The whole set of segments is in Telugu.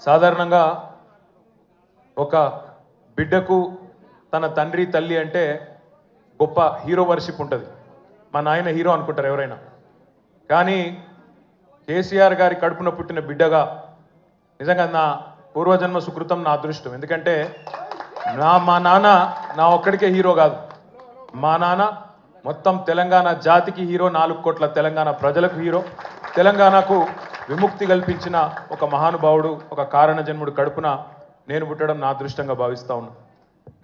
సాధారణంగా ఒక బిడ్డకు తన తండ్రి తల్లి అంటే గొప్ప హీరో వర్షిప్ ఉంటుంది. మా నాయన హీరో అనుకుంటారు ఎవరైనా. కానీ కేసీఆర్ గారి కడుపున పుట్టిన బిడ్డగా నిజంగా నా పూర్వజన్మ సుకృతం, నా అదృష్టం. ఎందుకంటే మా నాన్న నా ఒక్కడికే హీరో కాదు. మా నాన్న మొత్తం తెలంగాణ జాతికి హీరో, 4 కోట్ల తెలంగాణ ప్రజలకు హీరో. తెలంగాణకు విముక్తి కల్పించిన ఒక మహానుభావుడు, ఒక కారణ జన్ముడు కడుపున నేను పుట్టడం నా అదృష్టంగా భావిస్తా ఉన్నా.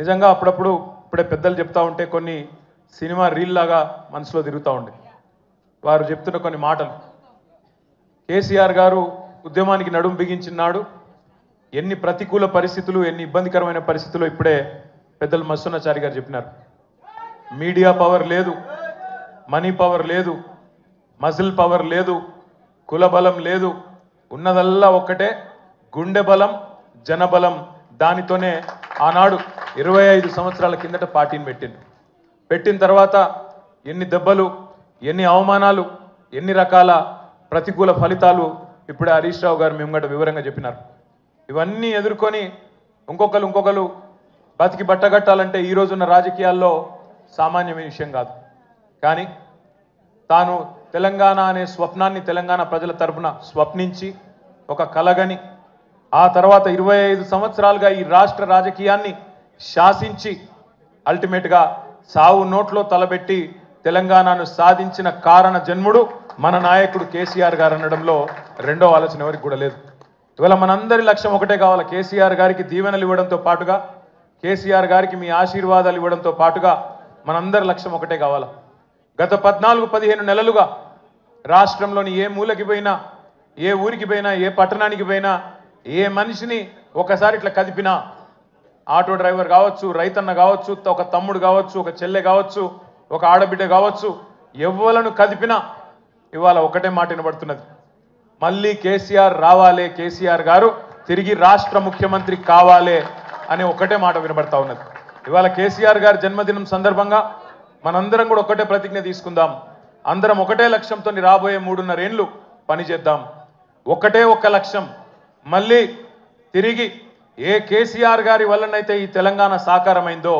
నిజంగా అప్పుడప్పుడు ఇప్పుడే పెద్దలు చెప్తా ఉంటే కొన్ని సినిమా రీల్ లాగా మనసులో తిరుగుతూ ఉండే. వారు చెప్తున్న కొన్ని మాటలు. కేసీఆర్ గారు ఉద్యమానికి నడుము బిగించినాడు. ఎన్ని ప్రతికూల పరిస్థితులు, ఎన్ని ఇబ్బందికరమైన పరిస్థితులు ఇప్పుడే పెద్దలు మస్సున్నాచారి గారు చెప్పినారు. మీడియా పవర్ లేదు, మనీ పవర్ లేదు, మజిల్ పవర్ లేదు, కుల బలం లేదు. ఉన్నదల్లా ఒక్కటే గుండె బలం, జనబలం. దానితోనే ఆనాడు 25 సంవత్సరాల కిందట పార్టీని పెట్టిన తర్వాత ఎన్ని దెబ్బలు, ఎన్ని అవమానాలు, ఎన్ని రకాల ప్రతికూల ఫలితాలు ఇప్పుడే హరీష్ రావు గారు మేము గంట వివరంగా చెప్పినారు. ఇవన్నీ ఎదుర్కొని ఇంకొకరు బతికి బట్టగట్టాలంటే ఈ రోజున్న రాజకీయాల్లో సామాన్యమైన విషయం కాదు. కానీ తాను తెలంగాణ అనే స్వప్నాన్ని తెలంగాణ ప్రజల తరపున స్వప్నించి ఒక కలగని ఆ తర్వాత 25 సంవత్సరాలుగా ఈ రాష్ట్ర రాజకీయాన్ని శాసించి అల్టిమేట్గా సావు నోట్లో తలబెట్టి తెలంగాణను సాధించిన కారణ జన్ముడు మన నాయకుడు కేసీఆర్ గారు అనడంలో రెండో ఆలోచన ఎవరికి కూడా లేదు. ఇవాళ మనందరి లక్ష్యం ఒకటే కావాలి. కేసీఆర్ గారికి దీవెనలు ఇవ్వడంతో పాటుగా, కేసీఆర్ గారికి మీ ఆశీర్వాదాలు ఇవ్వడంతో పాటుగా మనందరి లక్ష్యం ఒకటే కావాలి. గత 14-15 నెలలుగా రాష్ట్రంలోని ఏ మూలకి పోయినా, ఏ ఊరికి పోయినా, ఏ పట్టణానికి పోయినా, ఏ మనిషిని ఒకసారి ఇట్లా కదిపినా, ఆటో డ్రైవర్ కావచ్చు, రైతన్న కావచ్చు, ఒక తమ్ముడు కావచ్చు, ఒక చెల్లె కావచ్చు, ఒక ఆడబిడ్డ కావచ్చు, ఎవ్వలను కదిపినా ఇవాళ ఒకటే మాట వినబడుతున్నది. మళ్ళీ కేసీఆర్ రావాలే, కేసీఆర్ గారు తిరిగి రాష్ట్ర ముఖ్యమంత్రి కావాలే అనే ఒకటే మాట వినబడతా ఉన్నది. ఇవాళ కేసీఆర్ గారి జన్మదినం సందర్భంగా మనందరం కూడా ఒకటే ప్రతిజ్ఞ తీసుకుందాం. అందరం ఒకటే లక్ష్యంతో రాబోయే 3.5 ఏళ్ళు పనిచేద్దాం. ఒకటే ఒక్క లక్ష్యం, మళ్ళీ తిరిగి ఏ కేసీఆర్ గారి వల్లనైతే ఈ తెలంగాణ సాకారమైందో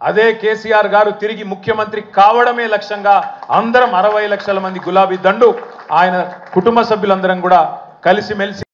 అదే కేసీఆర్ గారు తిరిగి ముఖ్యమంత్రి కావడమే లక్ష్యంగా అందరం 60 లక్షల మంది గులాబీ దండు ఆయన కుటుంబ సభ్యులందరం కూడా కలిసిమెలిసి